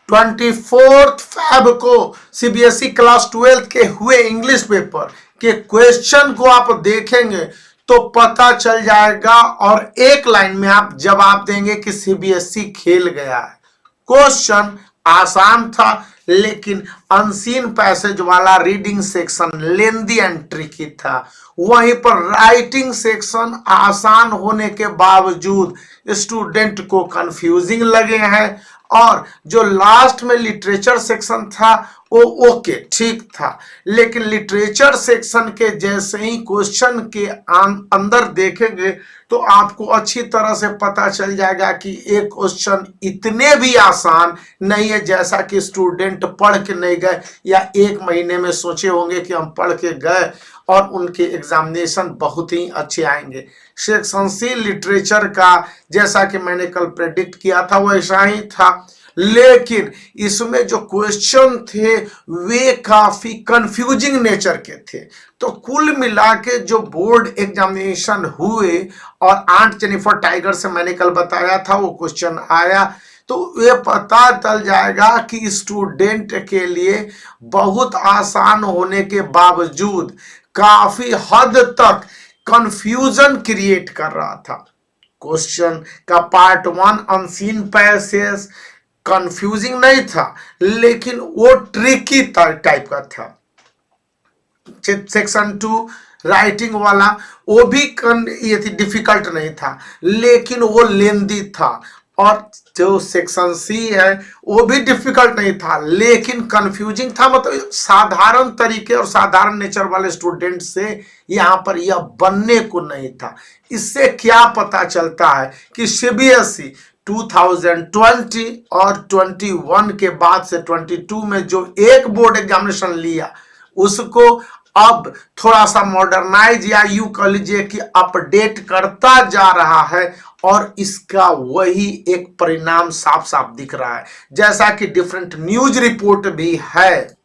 24 फरवरी को CBSE class 12 के हुए इंग्लिश पेपर के क्वेश्चन को आप देखेंगे तो पता चल जाएगा और एक लाइन में आप जवाब देंगे कि सीबीएसई खेल गया है। क्वेश्चन आसान था, लेकिन अनसीन पैसेज वाला reading section lengthy and tricky था। वहीं पर राइटिंग सेक्शन आसान होने के बावजूद स्टूडेंट को कंफ्यूजिंग लगे हैं, और जो लास्ट में लिटरेचर सेक्शन था वो ओके ठीक था, लेकिन लिटरेचर सेक्शन के जैसे ही क्वेश्चन के अंदर देखेंगे तो आपको अच्छी तरह से पता चल जाएगा कि एक क्वेश्चन इतने भी आसान नहीं है जैसा कि स्टूडेंट पढ़ के नहीं गए या एक महीने में सोचे होंगे कि हम पढ़ के गए और उनके एग्जामिनेशन बहुत ही अच्छे आएंगे। सेक्शन सी लिटरेचर का जैसा कि मैंने कल प्रेडिक्ट किया था वैसा ही था, लेकिन इसमें जो क्वेश्चन थे वे काफी कंफ्यूजिंग नेचर के थे। तो कुल मिला के जो बोर्ड एग्जामिनेशन हुए और आंट जेनिफर टाइगर से मैंने कल बताया था वो क्वेश्चन आया, तो ये पता चल जाएगा कि स्टूडेंट के लिए बहुत आसान होने के बावजूद काफी हद तक कंफ्यूजन क्रिएट कर रहा था। क्वेश्चन का पार्ट 1 अनसीन पैसेज कंफ्यूजिंग नहीं था, लेकिन वो ट्रिकी टाइप का था। सेक्शन 2 राइटिंग वाला वो भी ये थी डिफिकल्ट नहीं था, लेकिन वो लेंदी था। और जो सेक्शन सी है वो भी डिफिकल्ट नहीं था, लेकिन कंफ्यूजिंग था। मतलब साधारण तरीके और साधारण नेचर वाले स्टूडेंट से यहाँ पर यह बनने को नहीं था। इससे क्या पता चलता है कि सीबीएसई 2020 और 21 के बाद से 22 में जो एक बोर्ड एग्जामिनेशन लिया उसको अब थोड़ा सा मॉडर्नाइज या यूं कह लीजिए कि अपडेट करता जा रहा है, और इसका वही एक परिणाम साफ साफ दिख रहा है। जैसा कि डिफरेंट न्यूज रिपोर्ट भी है,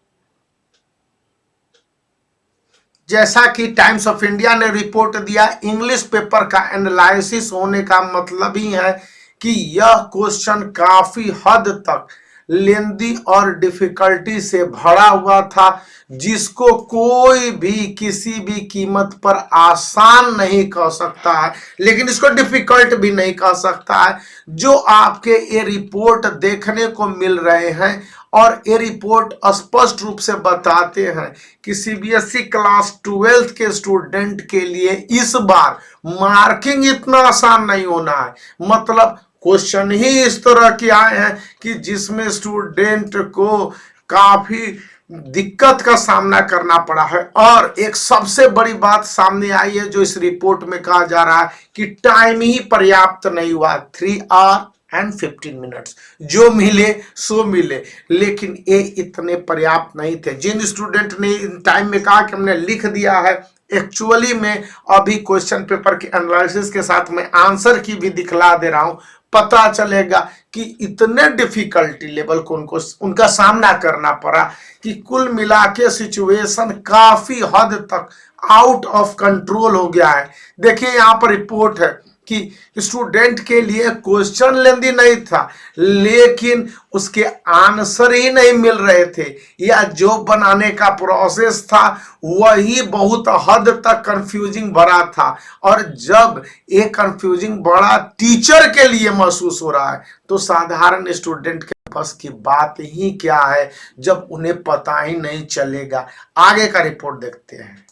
जैसा कि टाइम्स ऑफ इंडिया ने रिपोर्ट दिया, इंग्लिश पेपर का एनालिसिस होने का मतलब ही है कि यह क्वेश्चन काफी हद तक लेंदी और डिफिकल्टी से भरा हुआ था, जिसको कोई भी किसी भी कीमत पर आसान नहीं कह सकता है, लेकिन इसको डिफिकल्ट भी नहीं कह सकता है। जो आपके ये रिपोर्ट देखने को मिल रहे हैं और ये रिपोर्ट स्पष्ट रूप से बताते हैं कि सीबीएसई क्लास 12 के स्टूडेंट के लिए इस बार मार्किंग इतना आसान नहीं होना है। मतलब क्वेश्चन ही इस तरह के आए हैं कि जिसमें स्टूडेंट को काफी दिक्कत का सामना करना पड़ा है। और एक सबसे बड़ी बात सामने आई है जो इस रिपोर्ट में कहा जा रहा है कि टाइम ही पर्याप्त नहीं हुआ। 3 आवर एंड 15 मिनट्स जो मिले सो मिले, लेकिन ये इतने पर्याप्त नहीं थे। जिन स्टूडेंट ने इन टाइम में कहा कि हमने लिख दिया है, एक्चुअली में अभी क्वेश्चन पेपर के एनालिसिस के साथ मैं आंसर की भी दिखला दे रहा हूं, पता चलेगा कि इतने डिफिकल्टी लेवल को उनका सामना करना पड़ा कि कुल मिला के सिचुएशन काफी हद तक आउट ऑफ कंट्रोल हो गया है। देखिए यहाँ पर रिपोर्ट है कि स्टूडेंट के लिए क्वेश्चन लेंदी नहीं था, लेकिन उसके आंसर ही नहीं मिल रहे थे, या जो बनाने का प्रोसेस था वही बहुत हद तक कंफ्यूजिंग भरा था। और जब ये कंफ्यूजिंग बड़ा टीचर के लिए महसूस हो रहा है तो साधारण स्टूडेंट के बस की बात ही क्या है जब उन्हें पता ही नहीं चलेगा। आगे का रिपोर्ट देखते हैं।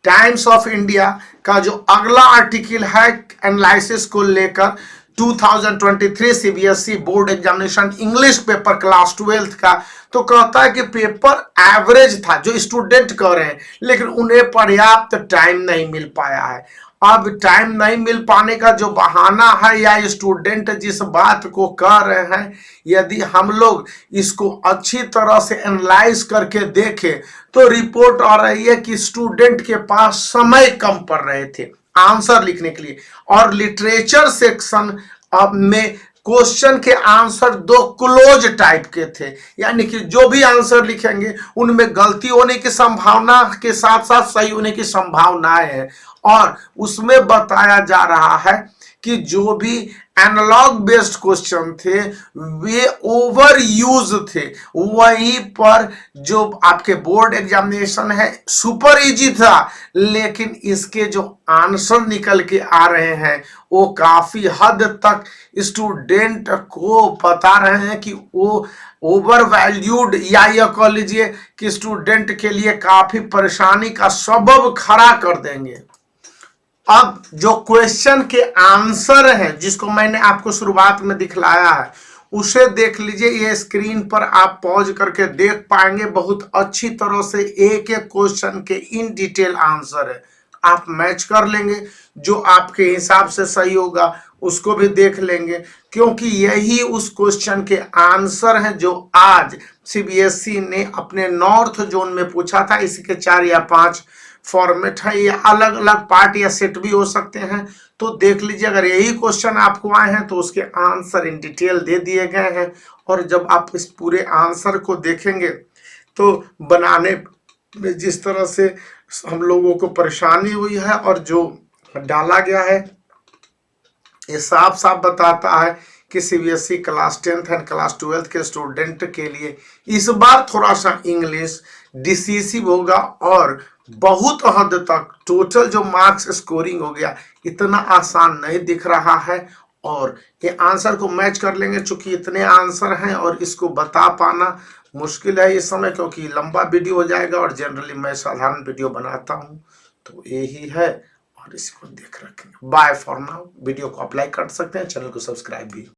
टाइम्स ऑफ इंडिया का जो अगला आर्टिकल है एनालिसिस को लेकर 2023 CBSE board examination English paper class 12 का, तो कहता है कि पेपर एवरेज था जो स्टूडेंट कह रहे हैं, लेकिन उन्हें पर्याप्त टाइम नहीं मिल पाया है। अब टाइम नहीं मिल पाने का जो बहाना है या स्टूडेंट जिस बात को कह रहे हैं, यदि हम लोग इसको अच्छी तरह से एनालाइज करके देखें तो रिपोर्ट आ रही है कि स्टूडेंट के पास समय कम पड़ रहे थे आंसर लिखने के लिए। और लिटरेचर सेक्शन में क्वेश्चन के आंसर 2 क्लोज टाइप के थे, यानी कि जो भी आंसर लिखेंगे उनमें गलती होने की संभावना के साथ साथ सही होने की संभावनाएं हैं। और उसमें बताया जा रहा है कि जो भी एनालॉग बेस्ड क्वेश्चन थे वे ओवर यूज थे, वहीं पर जो आपके बोर्ड एग्जामिनेशन है सुपर इजी था, लेकिन इसके जो आंसर निकल के आ रहे हैं वो काफी हद तक स्टूडेंट को बता रहे हैं कि वो ओवर वैल्यूड, या ये कह लीजिए कि स्टूडेंट के लिए काफी परेशानी का सबब खड़ा कर देंगे। अब जो क्वेश्चन के आंसर हैं जिसको मैंने आपको शुरुआत में दिखलाया है उसे देख लीजिए, ये स्क्रीन पर आप पॉज करके देख पाएंगे बहुत अच्छी तरह से एक एक क्वेश्चन के इन डिटेल आंसर है। आप मैच कर लेंगे, जो आपके हिसाब से सही होगा उसको भी देख लेंगे, क्योंकि यही उस क्वेश्चन के आंसर हैं जो आज सीबीएसई ने अपने नॉर्थ जोन में पूछा था। इसके 4 या 5 फॉर्मेट है, ये अलग अलग पार्ट या सेट भी हो सकते हैं। तो देख लीजिए, अगर यही क्वेश्चन आपको आए हैं तो उसके आंसर इन डिटेल दे दिए गए हैं, और जब आप इस पूरे आंसर को देखेंगे तो बनाने में जिस तरह से हम लोगों को परेशानी हुई है और जो डाला गया है ये साफ साफ बताता है कि CBSE class 10th and class 12th के स्टूडेंट के लिए इस बार थोड़ा सा इंग्लिश डिसीसिव होगा, और बहुत हद तक टोटल जो मार्क्स स्कोरिंग हो गया इतना आसान नहीं दिख रहा है। और ये आंसर को मैच कर लेंगे, चूंकि इतने आंसर हैं और इसको बता पाना मुश्किल है इस समय, क्योंकि लंबा वीडियो हो जाएगा और जनरली मैं साधारण वीडियो बनाता हूँ। तो यही है, और इसको देख रखेंगे। Bye for now. वीडियो को आप लाइक कर सकते हैं, चैनल को सब्सक्राइब भी।